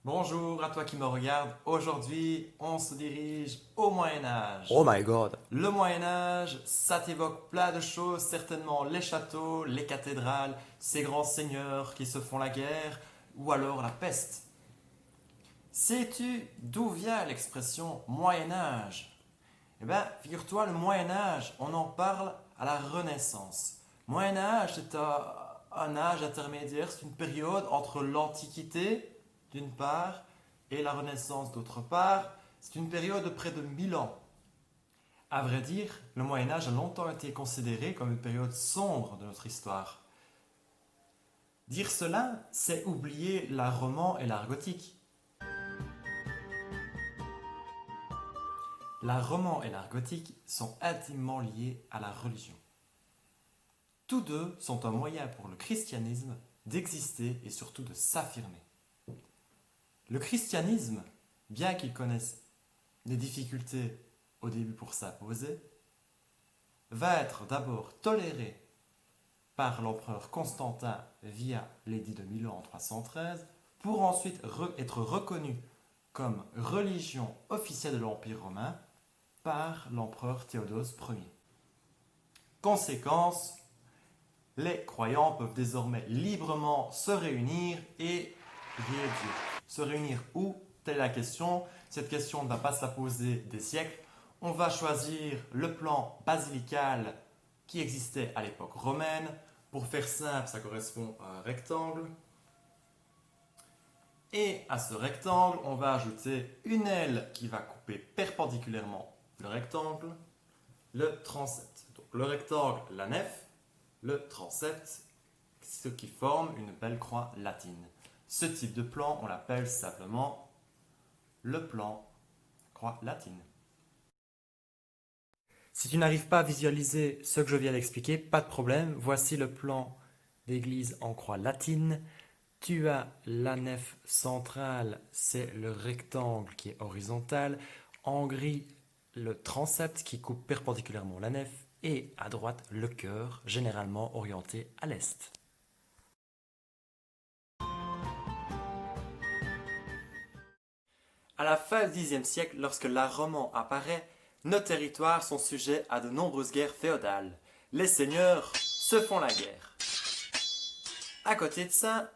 Bonjour à toi qui me regarde. Aujourd'hui, on se dirige au Moyen Âge. Oh my god. Le Moyen Âge, ça t'évoque plein de choses, certainement les châteaux, les cathédrales, ces grands seigneurs qui se font la guerre, ou alors la peste. Sais-tu d'où vient l'expression Moyen Âge? Eh bien, figure-toi, le Moyen Âge, on en parle à la Renaissance. Moyen Âge, c'est un âge intermédiaire, c'est une période entre l'Antiquité, d'une part, et la Renaissance, d'autre part. C'est une période de près de 1000 ans. À vrai dire, le Moyen Âge a longtemps été considéré comme une période sombre de notre histoire. Dire cela, c'est oublier l'art roman et l'art gothique. L'art roman et l'art gothique sont intimement liés à la religion. Tous deux sont un moyen pour le christianisme d'exister et surtout de s'affirmer. Le christianisme, bien qu'il connaisse des difficultés au début pour s'imposer, va être d'abord toléré par l'empereur Constantin via l'édit de Milan en 313, pour ensuite être reconnu comme religion officielle de l'Empire romain par l'empereur Théodose Ier. Conséquence, les croyants peuvent désormais librement se réunir et prier Dieu. Se réunir où? Telle est la question. Cette question ne va pas se la poser des siècles. On va choisir le plan basilical qui existait à l'époque romaine. Pour faire simple, ça correspond à un rectangle. Et à ce rectangle, on va ajouter une aile qui va couper perpendiculairement le rectangle, le transept. Donc le rectangle, la nef, le transept, ce qui forme une belle croix latine. Ce type de plan, on l'appelle simplement le plan croix latine. Si tu n'arrives pas à visualiser ce que je viens d'expliquer, pas de problème. Voici le plan d'église en croix latine. Tu as la nef centrale, c'est le rectangle qui est horizontal. En gris, le transept qui coupe perpendiculairement la nef. Et à droite, le chœur, généralement orienté à l'est. À la fin du Xe siècle, lorsque l'art roman apparaît, nos territoires sont sujets à de nombreuses guerres féodales. Les seigneurs se font la guerre. À côté de ça,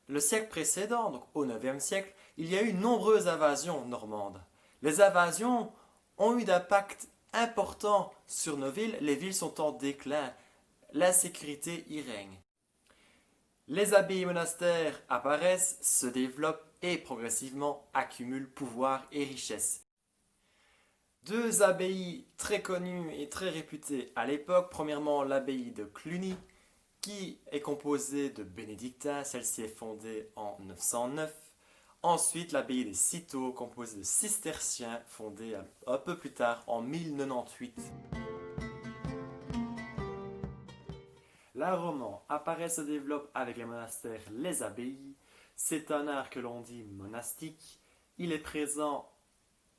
le siècle précédent, donc au IXe siècle, il y a eu nombreuses invasions normandes. Les invasions ont eu d'impact important sur nos villes. Les villes sont en déclin. L'insécurité y règne. Les abbayes et monastères apparaissent, se développent et progressivement accumulent pouvoir et richesse. Deux abbayes très connues et très réputées à l'époque, premièrement l'abbaye de Cluny, qui est composée de bénédictins, celle-ci est fondée en 909. Ensuite l'abbaye des Cîteaux, composée de cisterciens, fondée un peu plus tard en 1098. L'art roman apparaît et se développe avec les monastères, les abbayes. C'est un art que l'on dit monastique. Il est présent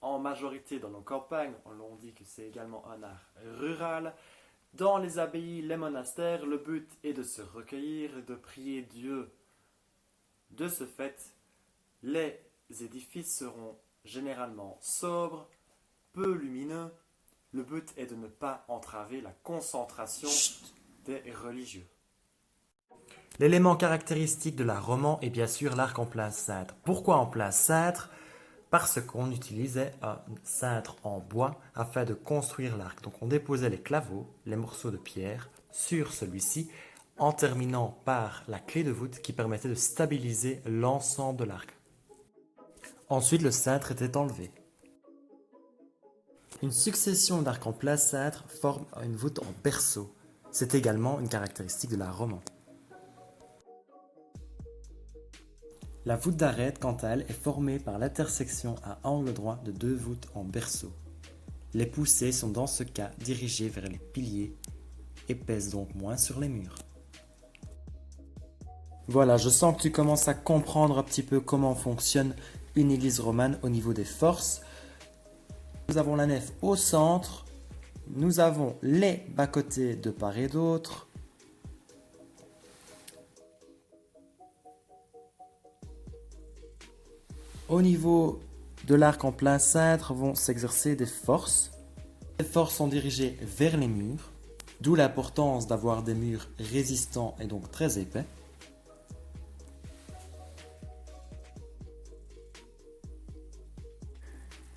en majorité dans nos campagnes. On dit que c'est également un art rural. Dans les abbayes, les monastères, le but est de se recueillir et de prier Dieu. De ce fait, les édifices seront généralement sobres, peu lumineux. Le but est de ne pas entraver la concentration des religieux. L'élément caractéristique de l'art roman est bien sûr l'arc en plein cintre. Pourquoi en plein cintre? Parce qu'on utilisait un cintre en bois afin de construire l'arc. Donc on déposait les claveaux, les morceaux de pierre, sur celui-ci, en terminant par la clé de voûte qui permettait de stabiliser l'ensemble de l'arc. Ensuite, le cintre était enlevé. Une succession d'arcs en plein cintre forme une voûte en berceau. C'est également une caractéristique de l'art roman. La voûte d'arête, quant à elle, est formée par l'intersection à angle droit de deux voûtes en berceau. Les poussées sont dans ce cas dirigées vers les piliers et pèsent donc moins sur les murs. Voilà, je sens que tu commences à comprendre un petit peu comment fonctionne une église romane au niveau des forces. Nous avons la nef au centre, nous avons les bas-côtés de part et d'autre. Au niveau de l'arc en plein cintre vont s'exercer des forces. Les forces sont dirigées vers les murs, d'où l'importance d'avoir des murs résistants et donc très épais.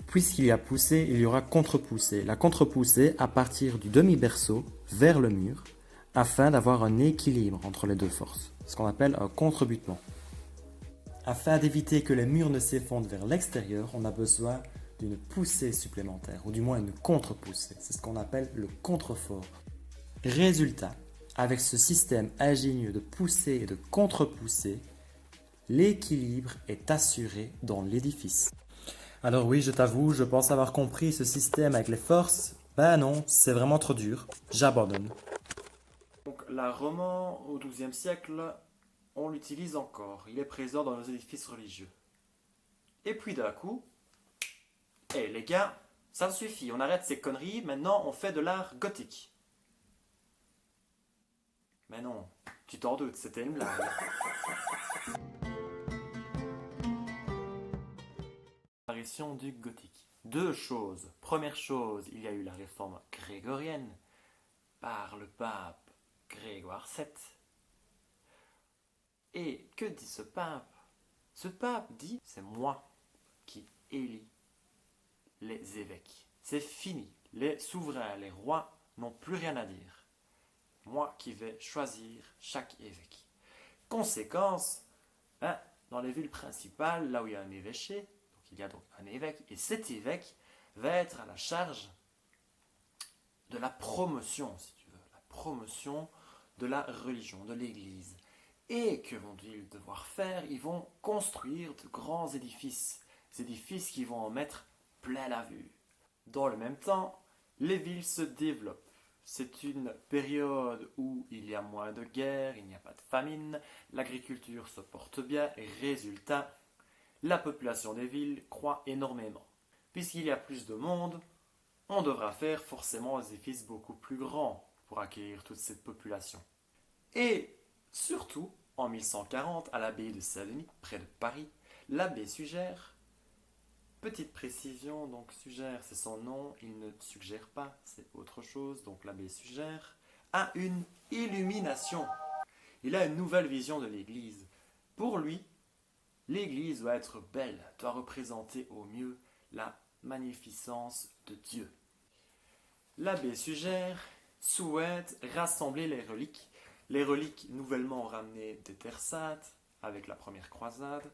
Puisqu'il y a poussée, il y aura contre-poussée. La contre-poussée à partir du demi-berceau vers le mur, afin d'avoir un équilibre entre les deux forces, ce qu'on appelle un contre-butement. Afin d'éviter que les murs ne s'effondrent vers l'extérieur, on a besoin d'une poussée supplémentaire, ou du moins une contre-poussée. C'est ce qu'on appelle le contrefort. Résultat, avec ce système ingénieux de poussée et de contre-poussée, l'équilibre est assuré dans l'édifice. Alors oui, je t'avoue, je pense avoir compris ce système avec les forces. Ben non, c'est vraiment trop dur. J'abandonne. Donc l'art roman au XIIe siècle, on l'utilise encore. Il est présent dans nos édifices religieux. Et puis d'un coup, les gars, ça suffit, on arrête ces conneries, maintenant on fait de l'art gothique. Mais non, tu t'en doutes, c'était une blague. L'apparition du gothique. Deux choses. Première chose, il y a eu la réforme grégorienne par le pape Grégoire VII. Et que dit ce pape? Ce pape dit, c'est moi qui élis les évêques. C'est fini. Les souverains, les rois n'ont plus rien à dire. Moi qui vais choisir chaque évêque. Conséquence, dans les villes principales, là où il y a un évêché, donc il y a donc un évêque, et cet évêque va être à la charge de la promotion, si tu veux, la promotion de la religion, de l'Église. Et que vont-ils devoir faire? Ils vont construire de grands édifices, des édifices qui vont en mettre plein la vue. Dans le même temps, les villes se développent. C'est une période où il y a moins de guerres, il n'y a pas de famine, l'agriculture se porte bien et résultat, la population des villes croît énormément. Puisqu'il y a plus de monde, on devra faire forcément des édifices beaucoup plus grands pour accueillir toute cette population. Et surtout, en 1140, à l'abbaye de Saint-Denis, près de Paris, l'abbé Suger, petite précision, donc Suger c'est son nom, il ne suggère pas, c'est autre chose, donc l'abbé Suger a une illumination. Il a une nouvelle vision de l'Église. Pour lui, l'Église doit être belle, doit représenter au mieux la magnificence de Dieu. L'abbé Suger souhaite rassembler les reliques nouvellement ramenées des Terres Saintes avec la première croisade,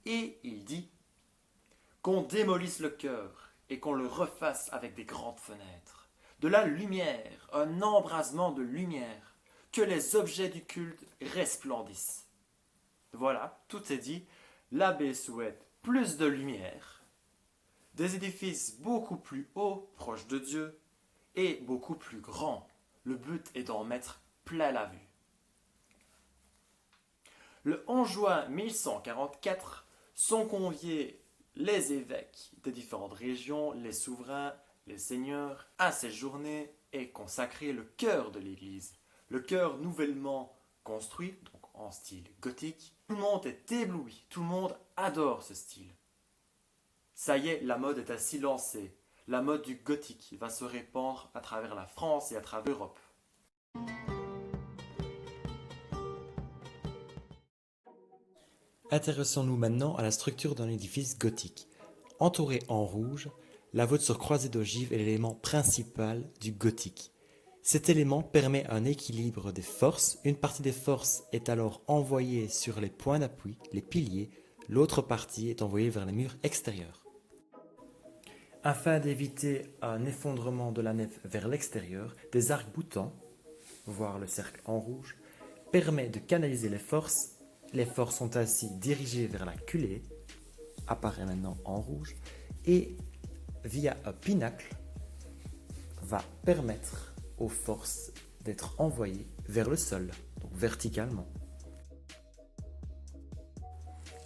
et il dit qu'on démolisse le chœur et qu'on le refasse avec des grandes fenêtres, de la lumière, un embrasement de lumière, que les objets du culte resplendissent. Voilà, tout est dit. L'abbé souhaite plus de lumière, des édifices beaucoup plus hauts, proches de Dieu, et beaucoup plus grands. Le but est d'en mettre plein la vue. Le 11 juin 1144 sont conviés les évêques des différentes régions, les souverains, les seigneurs, à cette journée est consacré le chœur de l'église. Le chœur nouvellement construit, donc en style gothique. Tout le monde est ébloui, tout le monde adore ce style. Ça y est, la mode est ainsi lancée. La mode du gothique va se répandre à travers la France et à travers l'Europe. Intéressons-nous maintenant à la structure d'un édifice gothique. Entouré en rouge, la voûte sur croisée d'ogive est l'élément principal du gothique. Cet élément permet un équilibre des forces. Une partie des forces est alors envoyée sur les points d'appui, les piliers, l'autre partie est envoyée vers les murs extérieurs. Afin d'éviter un effondrement de la nef vers l'extérieur, des arcs-boutants, voire le cercle en rouge, permet de canaliser les forces. Les forces sont ainsi dirigées vers la culée, apparaît maintenant en rouge, et via un pinacle, va permettre aux forces d'être envoyées vers le sol, donc verticalement.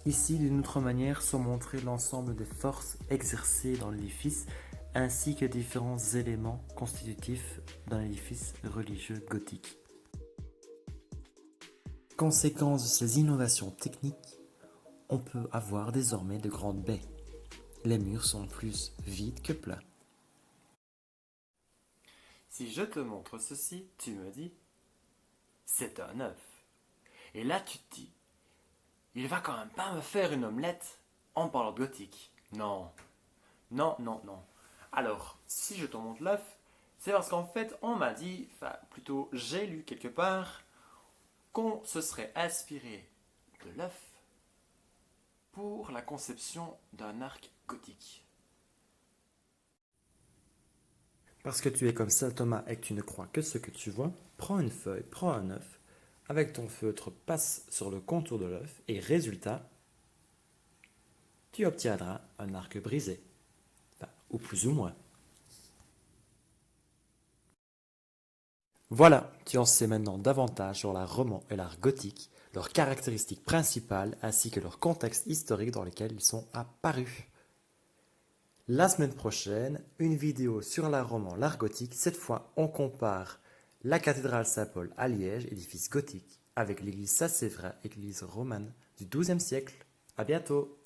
Ici, d'une autre manière, sont montrés l'ensemble des forces exercées dans l'édifice, ainsi que différents éléments constitutifs d'un édifice religieux gothique. Conséquence de ces innovations techniques, on peut avoir désormais de grandes baies. Les murs sont plus vides que plats. Si je te montre ceci, tu me dis, c'est un œuf. Et là tu te dis, il va quand même pas me faire une omelette en parlant de gothique. Non, non, non, non. Alors, si je te montre l'œuf, c'est parce qu'en fait, on m'a dit, enfin plutôt j'ai lu quelque part, qu'on se serait inspiré de l'œuf pour la conception d'un arc gothique. Parce que tu es comme ça, Thomas, et que tu ne crois que ce que tu vois, prends une feuille, prends un œuf, avec ton feutre, passe sur le contour de l'œuf, et résultat, tu obtiendras un arc brisé. Enfin, ou plus ou moins. Voilà, tu en sais maintenant davantage sur l'art roman et l'art gothique, leurs caractéristiques principales ainsi que leur contexte historique dans lequel ils sont apparus. La semaine prochaine, une vidéo sur l'art roman, l'art gothique. Cette fois, on compare la cathédrale Saint-Paul à Liège, édifice gothique, avec l'église Saint-Séverin, église romane du XIIe siècle. À bientôt!